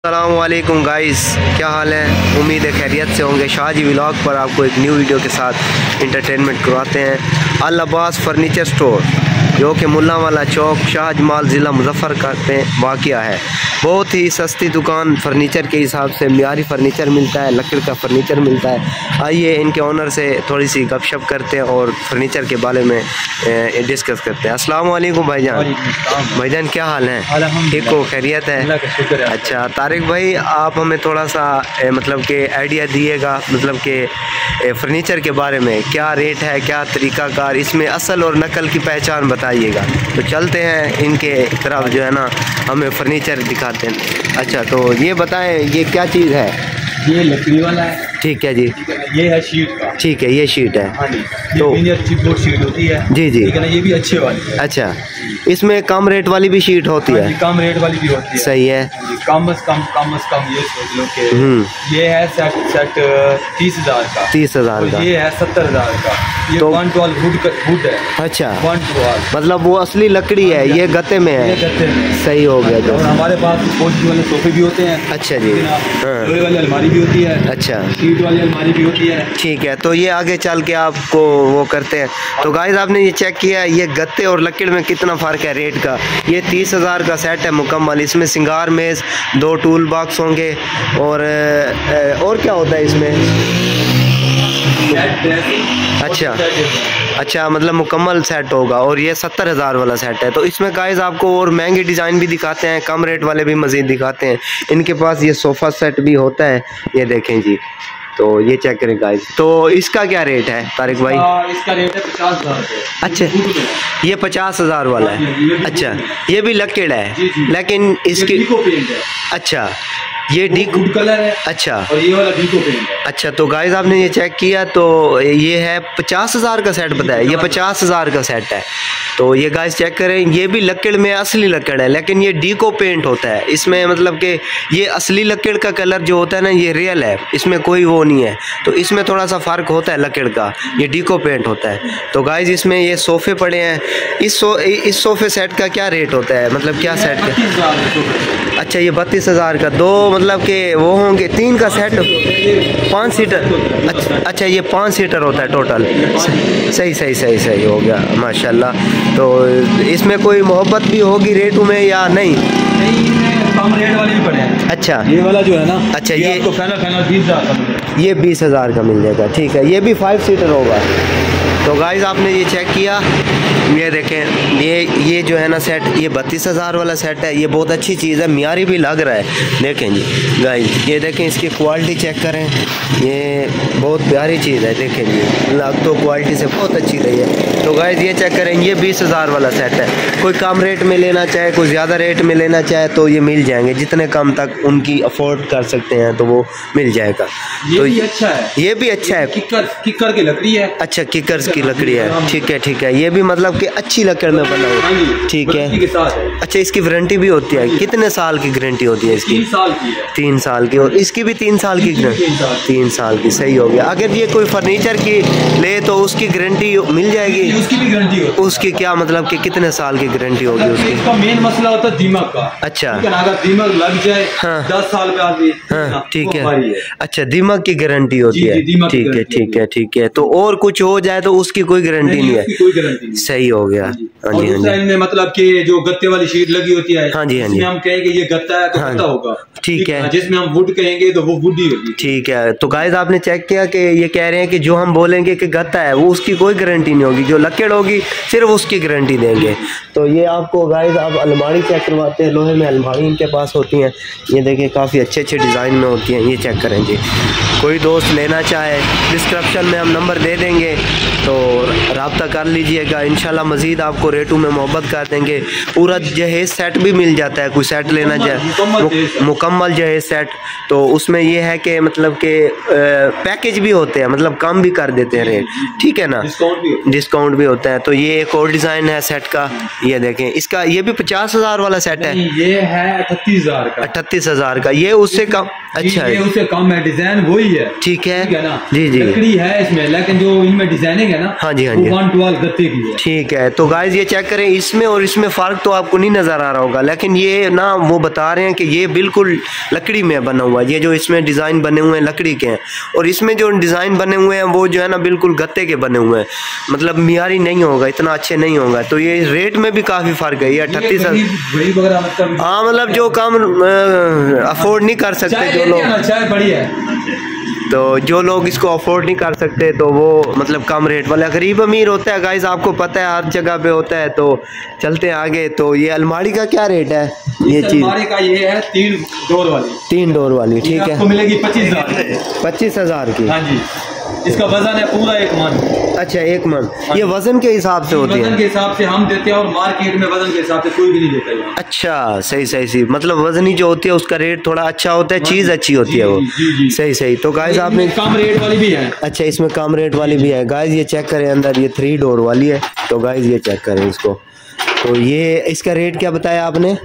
अस्सलामुअलैकुम गाइस, क्या हाल है। उम्मीद है खैरियत से होंगे। शाहजी व्लॉग पर आपको एक न्यू वीडियो के साथ इंटरटेनमेंट करवाते हैं। अल अब्बास फर्नीचर स्टोर जो कि मुल्लांवाला चौक, शाहजमाल, ज़िला मुजफ्फरनगर में वाक़या है। बहुत ही सस्ती दुकान, फर्नीचर के हिसाब से मियारी फर्नीचर मिलता है, लकड़ का फर्नीचर मिलता है। आइए इनके ओनर से थोड़ी सी गपशप करते हैं और फर्नीचर के बारे में डिस्कस करते हैं। अस्सलाम वालेकुम भाईजान। भाईजान क्या हाल है? ठीक हो, खैरियत है? अच्छा तारिक भाई, आप हमें थोड़ा सा मतलब कि आइडिया दिएगा, मतलब कि फ़र्नीचर के बारे में क्या रेट है, क्या तरीक़ाकार, इसमें असल और नकल की पहचान बताइएगा। तो चलते हैं इनके तरफ, जो है ना हमें फ़र्नीचर दिखाते हैं। अच्छा तो ये बताएं, ये क्या चीज़ है? ये लकड़ी वाला है। ठीक है जी। ये है शीट का। ठीक है, ये शीट है। हाँ जी, तो चिपबोर्ड शीट होती है। जी जी, लेकिन ये भी अच्छे वाली है। अच्छा, इसमें कम रेट वाली भी शीट होती है? कम रेट वाली भी होती है। सही है। कम से कम ये सोच लो कि ये है सेट 30,000 का। 30,000 का। ये है 70,000 का। ये तो 112 वुड है। अच्छा, 112 मतलब वो असली लकड़ी है, ये गत्ते में है। ये गत्ते में। सही हो गया। तो और हमारे पास कोठी वाले सोफे भी होते हैं। अच्छा जी। लोहे वाली अलमारी भी होती है। अच्छा, शीट वाली अलमारी भी होती है। ठीक है। तो ये आगे चल के आपको वो करते हैं। तो गाइस, आपने ये चेक किया, ये गत्ते और लकड़ में कितना फ़र्क है रेट का। ये 30,000 का सेट है मुकम्मल। इसमें सिंगार मेज़, 2 टूल बॉक्स होंगे और क्या होता है इसमें? अच्छा, मतलब मुकम्मल सेट होगा। और ये 70,000 वाला सेट है। तो इसमें गाइस आपको और महंगे डिज़ाइन भी दिखाते हैं, कम रेट वाले भी मज़ीद दिखाते हैं। इनके पास ये सोफ़ा सेट भी होता है, ये देखें जी। तो ये चेक करें गाइस। तो इसका क्या रेट है तारिक भाई? इसका रेट है 50,000। अच्छा, ये 50,000 वाला है। अच्छा, ये भी लकड़ है, लेकिन इसकी अच्छा, ये वुड कलर है। अच्छा, और ये वाला डीको पेंट है। अच्छा, तो गाइस आपने ये चेक किया, तो ये है 50,000 का सेट बताया, ये 50,000 का सेट है। तो ये गाइस चेक करें, ये भी लकड़ में असली लकड़ है, लेकिन ये डीको पेंट होता है। इसमें मतलब कि ये असली लकड़ का कलर जो होता है ना, ये रियल है, इसमें कोई वो नहीं है। तो इसमें थोड़ा सा फ़र्क होता है लकड़ का, ये डीको पेंट होता है। तो गाइस इसमें ये सोफ़े पड़े हैं। इस सोफ़े सेट का क्या रेट होता है, मतलब क्या सेट का? अच्छा, ये 32,000 का। दो मतलब कि वो होंगे, 3 का सेट, 5 सीटर। अच्छा, ये 5 सीटर होता है टोटल। सही हो गया, माशाल्लाह। तो इसमें कोई मोहब्बत भी होगी रेटों में या नहीं? कम रेट वाले भी पड़े हैं। अच्छा, ये वाला जो है ना, अच्छा, ये आपको फाइनल 20,000 का मिलेगा। ये 20,000 का मिल जाएगा। ठीक है, ये भी 5 सीटर होगा। तो गाइस आपने ये चेक किया, ये देखें, ये जो है ना सेट, ये 32,000 वाला सेट है। ये बहुत अच्छी चीज़ है, मियारी भी लग रहा है। देखें जी गाइस, ये देखें, इसकी क्वालिटी चेक करें, ये बहुत प्यारी चीज़ है। देखें जी, लग तो क्वालिटी से बहुत अच्छी रही है। तो गाइस ये चेक करें, ये 20,000 वाला सेट है। कोई कम रेट में लेना चाहे, कोई ज़्यादा रेट में लेना चाहे, तो ये मिल जाएंगे। जितने कम तक उनकी अफोर्ड कर सकते हैं तो वो मिल जाएगा। ये भी अच्छा है। ये भी अच्छा है। किकर की लकड़ी है। अच्छा, किकर की लकड़ी है। ठीक है। ये भी मतलब कि अच्छी लकड़ में बना हुआ। ठीक है। अच्छा, इसकी वारंटी भी होती है? कितने साल की गारंटी होती है इसकी? 3 साल की है। 3 साल की। और इसकी भी 3 साल की? 3 साल की। सही हो गया। अगर ये कोई फर्नीचर की ले तो उसकी गारंटी मिल जाएगी? उसकी भी गारंटी होती है। उसकी क्या मतलब कि कितने साल की गारंटी होगी उसकी? इसका मेन मसला होता है दीमक का। अच्छा, अगर दीमक लग जाए, हाँ, 10 साल पे आदमी। हाँ, ठीक है। अच्छा, दीमक की गारंटी होती है। ठीक है। तो और कुछ हो जाए तो उसकी कोई गारंटी नहीं है? कोई गारंटी नहीं। सही हो गया। हाँ जी। में मतलब कि जो गत्ते वाली शीट लगी होती है, हाँ जी, जिसमें हम कहेंगे ये गत्ता है तो गत्ता होगा। ठीक है। जिसमें हम वुड कहेंगे तो वो वुड ही होगी। ठीक है। तो गाइस आपने चेक किया कि ये कह रहे हैं कि जो हम बोलेंगे कि गत्ता है, वो उसकी कोई गारंटी नहीं होगी। जो लकड़ होगी सिर्फ उसकी गारंटी देंगे। तो ये आपको गाइस आप अलमारी चेक करवाते हैं, लोहे में अलमारी इनके पास होती हैं। ये देखिए, काफ़ी अच्छे डिज़ाइन में होती हैं। ये चेक करें जी। कोई दोस्त लेना चाहे, डिस्क्रिप्शन में हम नंबर दे देंगे, तो रब्ता कर लीजिएगा। इंशाल्लाह मज़ीद आपको रेटों में मोहब्बत कर देंगे। पूरा जहेज सेट भी मिल जाता है, कोई सेट लेना चाहे, मुकम्मल जहेज सेट। तो उसमें ये है कि मतलब कि पैकेज भी होते हैं, मतलब कम भी कर देते हैं रेट। ठीक है ना, डिस्काउंट भी होता है। तो ये एक और डिज़ाइन है सेट का, ये देखें। इसका ये भी 50,000 वाला सेट है? ये है 38,000 का। 38,000 का। ये उससे कम? अच्छा, ये उससे कम है, डिजाइन वही है। ठीक है ना जी। लकड़ी है इसमें, लेकिन जो इनमें डिजाइनिंग है ना, हाँ जी हाँ जी, 1 टू 12 गत्ते की है। ठीक है। तो गाइज ये चेक करें, इसमें और इसमें फ़र्क तो आपको नहीं नज़र आ रहा होगा, लेकिन ये ना वो बता रहे हैं कि ये बिल्कुल लकड़ी में बना हुआ है। ये जो इसमें डिज़ाइन बने हुए हैं लकड़ी के हैं, और इसमें जो डिज़ाइन बने हुए हैं वो जो है ना बिल्कुल गत्ते के बने हुए हैं, मतलब मियारी नहीं होगा, इतना अच्छे नहीं होगा। तो ये रेट में भी काफ़ी फ़र्क है। ये 38,000, हाँ मतलब जो कम अफोर्ड नहीं कर सकते जो लोग, बढ़िया, तो जो लोग इसको अफोर्ड नहीं कर सकते तो वो मतलब कम रेट वाला गरीब अमीर होता है गाइस, आपको पता है हर जगह पे होता है। तो चलते हैं आगे। तो ये अलमारी का क्या रेट है? ये चीज़ अलमारी का ये है 3 डोर वाली, ठीक है, आपको मिलेगी 25,000 की। हाँ जी, इसका वजन है पूरा 1 मन। अच्छा 1 मन, ये वजन के हिसाब से होती है? वजन के हिसाब से हम देते हैं, और मार्केट में वजन के हिसाब से कोई भी नहीं देता है। अच्छा सही, मतलब वजनी जो होती है उसका रेट थोड़ा अच्छा होता है, चीज़ अच्छी होती है वो। सही। तो गाइस आपने कम रेट वाली भी है। अच्छा, इसमें कम रेट वाली भी है गाइस। ये चेक करें अंदर, ये 3 डोर वाली है। तो गाइस ये चेक करें इसको। तो ये इसका रेट क्या बताया आपने?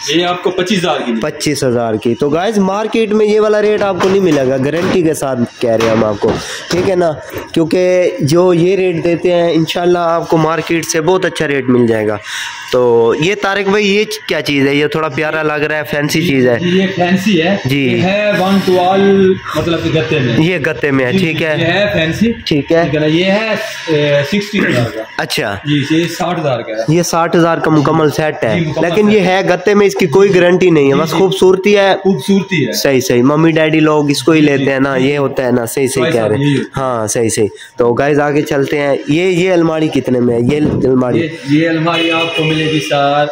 ये आपको 25,000 की। तो गाइस मार्केट में ये वाला रेट आपको नहीं मिलेगा, गारंटी के साथ कह रहे हैं हम आपको, ठीक है ना, क्योंकि जो ये रेट देते हैं इंशाल्लाह आपको मार्केट से बहुत अच्छा रेट मिल जाएगा। तो ये तारिक भाई ये क्या चीज़ है? ये थोड़ा प्यारा लग रहा है, फैंसी चीज़ है। ये फैंसी है जी, ये है 1 टू 12 मतलब गत्ते में, ये गत्ते में है, ठीक है, ये है फैंसी, ठीक है ना, ये है 60,000 का। अच्छा जी, ये 60,000 का है। ये 60,000 का मुकम्मल सेट है, लेकिन ये है गत्ते में, इसकी कोई गारंटी नहीं है, बस खूबसूरती है। सही, मम्मी डैडी लोग इसको ही लेते हैं ना, ये होता है ना। सही कह रहे हैं, हाँ सही। तो गाइस आगे चलते हैं। ये अलमारी कितने में है? ये अलमारी आपको मिलेगी सर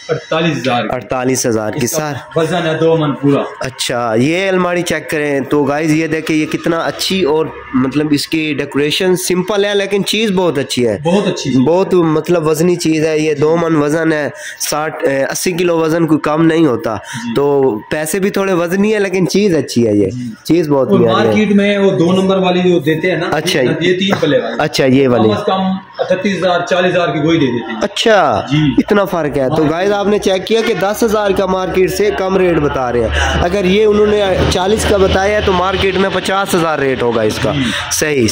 48,000 की सर, वजन है 2 मन पूरा। अच्छा, ये अलमारी चेक करें तो गाइस ये देखें, ये कितना अच्छी, और मतलब इसकी डेकोरेशन सिंपल है लेकिन चीज़ बहुत अच्छी है, बहुत मतलब वजनी चीज़ है। ये 2 मन वजन है, 60-80 किलो वजन कोई कम नहीं होता। तो पैसे भी थोड़े वजनी है लेकिन चीज़ अच्छी है, ये चीज़ बहुत मार्केट में वो 2 नंबर वाली जो देते हैं ना, अच्छा ये 3 पल्ले वाली, अच्छा ये वाली कम 38,000-40,000 की वही दे देते हैं। अच्छा, इतना फर्क है। तो गाइस आपने चेक किया कि 10,000 का मार्केट से कम रेट बता रहे हैं। अगर ये उन्होंने 40 का बताया है तो मार्केट में 50,000 रेट होगा इसका। सही।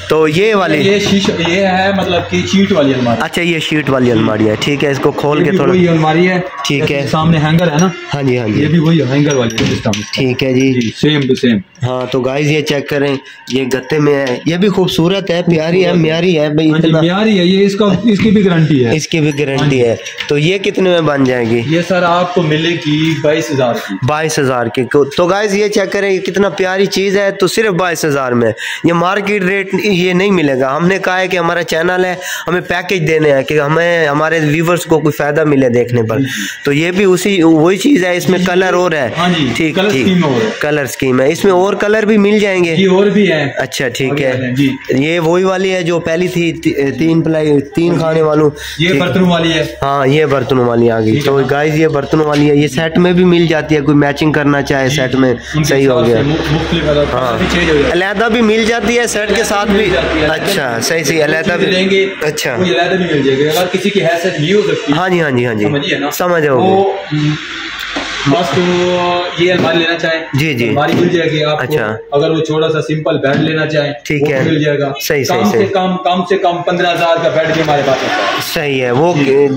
तो ये वाली ये है मतलब कि शीट वाली अलमारी। अच्छा, ये शीट वाली अलमारी है, ठीक है। इसको खोल के थोड़ा, वही अलमारी है, ठीक है, सामने हैंगर है ना। हाँ जी, ये भी वही हैंगर वाली सिस्टम, ठीक है जी, सेम टू सेम। हाँ तो गाइस ये चेक करें, ये गत्ते में है, ये भी खूबसूरत है, प्यारी है, म्यारी है भाई, इतना म्यारी है ये। इसकी भी गारंटी है, इसकी भी गारंटी है। तो ये कितने में बन जाएगी? ये सर आपको मिलेगी 22,000 की। 22,000 की। तो गाइस ये चेक करें, ये कितना प्यारी चीज़ है। तो सिर्फ 22,000 में ये मार्केट रेट ये नहीं मिलेगा। हमने कहा है कि हमारा चैनल है, हमें पैकेज देने हैं कि हमें हमारे व्यूवर्स को कोई फ़ायदा मिले देखने पर। तो ये भी वही चीज़ है, इसमें कलर और है, ठीक, कलर स्कीम है। इसमें और कलर भी मिल जाएंगे? ये और भी है। अच्छा ठीक है, ये वही वाली है जो पहली थी, 3 खाने वालों, ये बर्तनों वाली है। हाँ ये बर्तनों वाली आ गई। तो गाइस ये बर्तनों वाली है, ये सेट में भी मिल जाती है, कोई मैचिंग करना चाहे सेट में, सही हो गया। हाँ अलहदा भी मिल जाती है सेट के साथ भी। अच्छा सही, अलहदा भी लेंगे, अच्छा अलहदा भी मिल जाएगी अगर किसी की हैसियत नहीं हो सकती। हाँ जी, समझ आओगे। बस तो ये अलमारी लेना चाहे जी अलमारी मिल जाएगी आपको। अच्छा, अगर वो छोटा सा सिंपल बेड लेना चाहे, ठीक है, मिल जाएगा। सही कम से कम 15,000 का बेड भी हमारे पास है। सही है वो।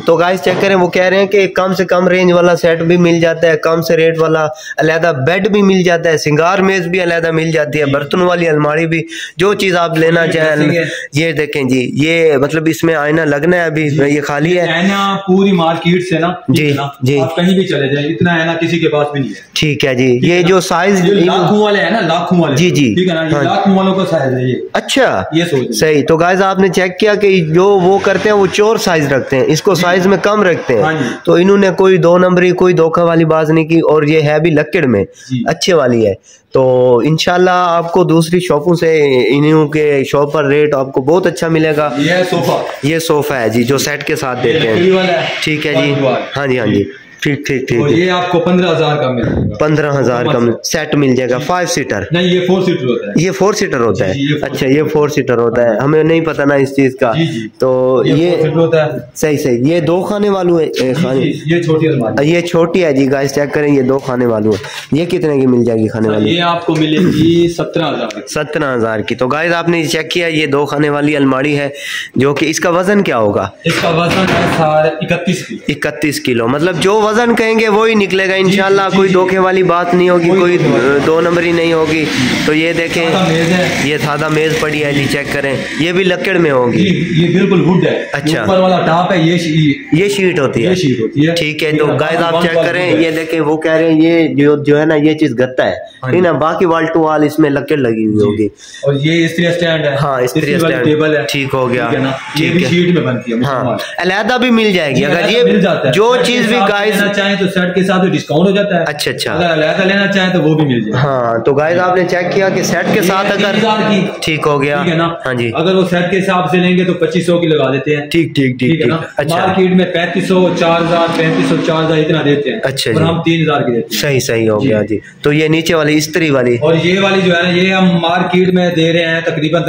तो गाइस चेक करें, वो कह रहे हैं कि कम से कम रेंज वाला सेट भी मिल जाता है, कम से रेट वाला अलहदा बेड भी मिल जाता है, सिंगार मेज भी अलहदा मिल जाती है, बर्तन वाली अलमारी भी, जो चीज आप लेना चाहें। ये देखें जी, ये मतलब इसमें आईना लगना है, अभी ये खाली है। आईना पूरी मार्केट से ना जी आप कहीं भी चले जाए, इतना आईना किसी के पास भी नहीं है। ठीक है जी, ये जो साइज लाखों वाले है ना, लाखों वाले, जी ठीक है ना, ये लाखों वालों का साइज है ये। अच्छा ये सही। तो गाइस आपने चेक किया कि जो वो करते हैं वो चोर साइज रखते हैं, इसको साइज में कम रखते हैं। तो इन्होंने कोई 2 नंबरी, कोई धोखा वाली बात नहीं की, और ये है भी लकड़ में अच्छे वाली है। तो इंशाल्लाह आपको दूसरी शॉपों से इन्हीं के शॉप पर रेट आपको बहुत अच्छा मिलेगा। ये सोफा है जी, जो सेट के साथ देते हैं। ठीक है जी, हाँ जी। ठीक ठीक ठीक। और ये आपको 15,000 का मिल जाएगा। 15,000 का सेट मिल जाएगा। 5 सीटर नहीं, ये 4 सीटर होता है। ये 4 सीटर होता है। अच्छा, ये 4 सीटर होता है, हमें नहीं पता ना इस चीज का। तो ये 4 सीटर होता है। सही सही। ये 2 खाने वालों है। ये छोटी अलमारी, ये छोटी है जी गाइस, चेक करें, ये 2 खाने वालों है। ये कितने की मिल जाएगी खाने वाली? ये आपको मिलेगी 17,000। 17,000 की। तो गाइस आपने चेक किया, ये 2 खाने वाली अलमारी है, जो कि इसका वजन क्या होगा? इसका वजन है 31 किलो। 31 किलो, मतलब जो वजन कहेंगे वो ही निकलेगा इंशाल्लाह। कोई धोखे वाली बात नहीं होगी, कोई 2 नंबरी नहीं होगी। तो ये देखें, ये सादा मेज पड़ी है जी, चेक करें, ये भी लकड़ में होगी। ये बिल्कुल वुड है। अच्छा, ऊपर वाला टॉप है, ये शीट होती है। ठीक है। तो गाइस आप चेक करें, ये देखें, वो कह रहे हैं ये जो है ना, ये चीज गत्ता है, ठीक ना, बाकी वाल टू वाल इसमें लकड़ लगी हुई होगी। और ये स्त्री स्टैंड है। हाँ, स्त्री स्टैंड टेबल है। ठीक हो गया, ये भी शीट में बनती है। हाँ, अलहदा भी मिल जाएगी अगर ये जो चीज भी गाइस लेना चाहे तो सेट के साथ डिस्काउंट हो जाता है। अच्छा अच्छा, अगर अलहदा लेना चाहे तो वो भी मिल जाएगा। हाँ, तो गाइस आपने चेक किया कि सेट के साथ अगर ठीक हो गया, ठीक है ना। हाँ जी, अगर वो सेट के हिसाब से लेंगे तो 2500 की लगा देते हैं। ठीक ठीक ठीक है ना। अच्छा, मार्केट में 3500, 4000, 3500, 4000 इतना देते हैं। अच्छा, और हम 3000 की देते हैं। सही सही हो गया जी। तो ये नीचे वाली स्त्री वाली, और ये वाली जो है ना, ये हम मार्केट में दे रहे हैं तकरीबन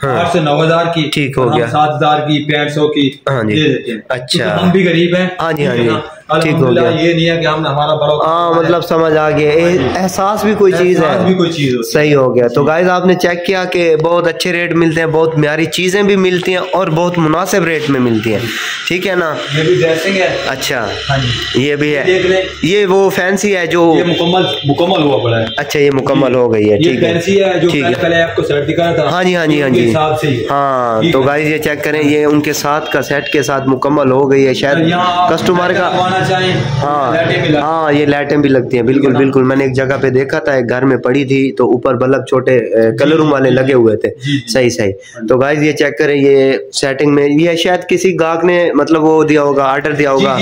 8 से 9,000 की। ठीक हो गया। 7,000 की, 6500 की दे देते हैं। अच्छा, हम भी गरीब हैं। हाँ जी, हाँ जी, ठीक हो गया। ये नहीं है कि हम हमारा बड़ा, हाँ, मतलब समझ आ गया, एहसास भी कोई चीज है, भी कोई चीज सही हो गया। तो गाइस आपने चेक किया कि बहुत अच्छे रेट मिलते हैं, बहुत म्यारी चीजें भी मिलती हैं और बहुत मुनासिब रेट में मिलती हैं, ठीक है ना। ये भी ड्रेसिंग है। अच्छा, हाँ जी, ये भी है। ये वो फैंसी है जो ये मुकम्मल हुआ पड़ा है। अच्छा, ये मुकम्मल हो गई है, ठीक है। फैंसी है जो पहले आपको सेट दिखाया था। हाँ जी, हाँ जी, हाँ जी, हाँ। तो गाइस ये चेक करें, ये उनके साथ का सेट के साथ मुकम्मल हो गई है। शायद कस्टमर का, हाँ, ये लाइटें भी लगती हैं। बिल्कुल बिल्कुल, मैंने एक जगह पे देखा था, एक घर में पड़ी थी, तो ऊपर बल्ब छोटे कलरों वाले लगे हुए थे। सही सही। तो गाइस ये चेक करें, ये सेटिंग में, ये शायद किसी गाहक ने मतलब वो दिया होगा, ऑर्डर दिया होगा,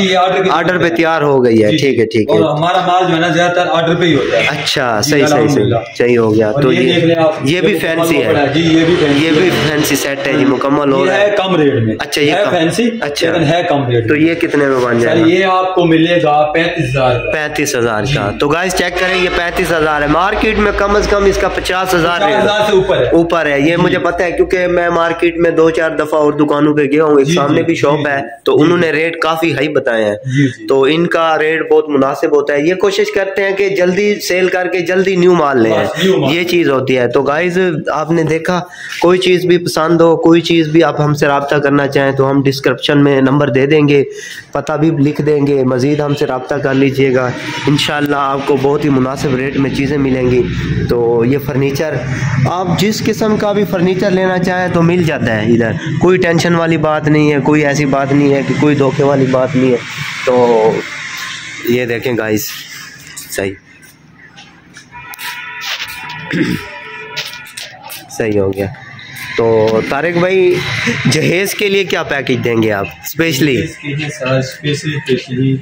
ऑर्डर पे तैयार हो गई है। ठीक है ठीक है। हमारा माल जो है ना ज्यादातर ऑर्डर पे ही होता है। अच्छा, सही सही सही हो गया। तो ये भी फैंसी है, ये भी फैंसी सेट है जी, मुकम्मल हो रहा है कम रेट में। अच्छा, ये फैंसी, अच्छा है कम रेट। तो ये कितने में बन जाएगा? ये आपको मिलेगा 35,000 का। तो गाइस चेक करें, ये 35,000 है। मार्केट में कम से कम इसका 50,000 से ऊपर है। ये मुझे पता है, क्योंकि मैं मार्केट में 2-4 दफा और दुकानों पे गया हूँ। एक सामने भी शॉप है, तो उन्होंने रेट काफी हाई बताए हैं। तो इनका रेट बहुत मुनासिब होता है। ये कोशिश करते हैं कि जल्दी सेल करके जल्दी न्यू माल ले आए, ये चीज होती है। तो गाइस आपने देखा, कोई चीज भी पसंद हो, कोई चीज भी आप हमसे राब्ता करना चाहें तो हम डिस्क्रिप्शन में नंबर दे देंगे, पता भी लिख देंगे, मजीद हमसे राब्ता कर लीजिएगा। इंशाल्लाह आपको बहुत ही मुनासिब रेट में चीज़ें मिलेंगी। तो ये फर्नीचर, आप जिस किस्म का भी फर्नीचर लेना चाहें तो मिल जाता है इधर, कोई टेंशन वाली बात नहीं है, कोई ऐसी बात नहीं है कि कोई धोखे वाली बात नहीं है। तो ये देखें गाइस, सही सही हो गया। तो तारिक भाई, जहेज के लिए क्या पैकेज देंगे आप स्पेशली?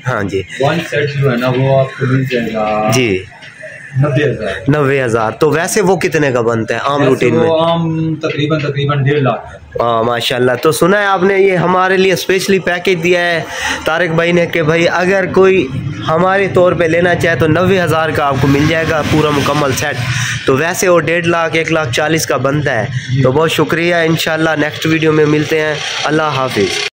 हाँ जी, 1 सेट जो है ना वो आपको मिल जाएगा जी 90,000। तो वैसे वो कितने का बनता है आम रूटीन में? आम तकरीबन 1.5 लाख। हाँ माशाल्लाह। तो सुना है आपने, ये हमारे लिए स्पेशली पैकेज दिया है तारिक भाई ने कि भाई अगर कोई हमारे तौर पे लेना चाहे तो 90,000 का आपको मिल जाएगा पूरा मुकम्मल सेट। तो वैसे वो 1.5 लाख 1,40,000 का बनता है। तो बहुत शुक्रिया, इंशाल्लाह नेक्स्ट वीडियो में मिलते हैं। अल्लाह हाफिज़।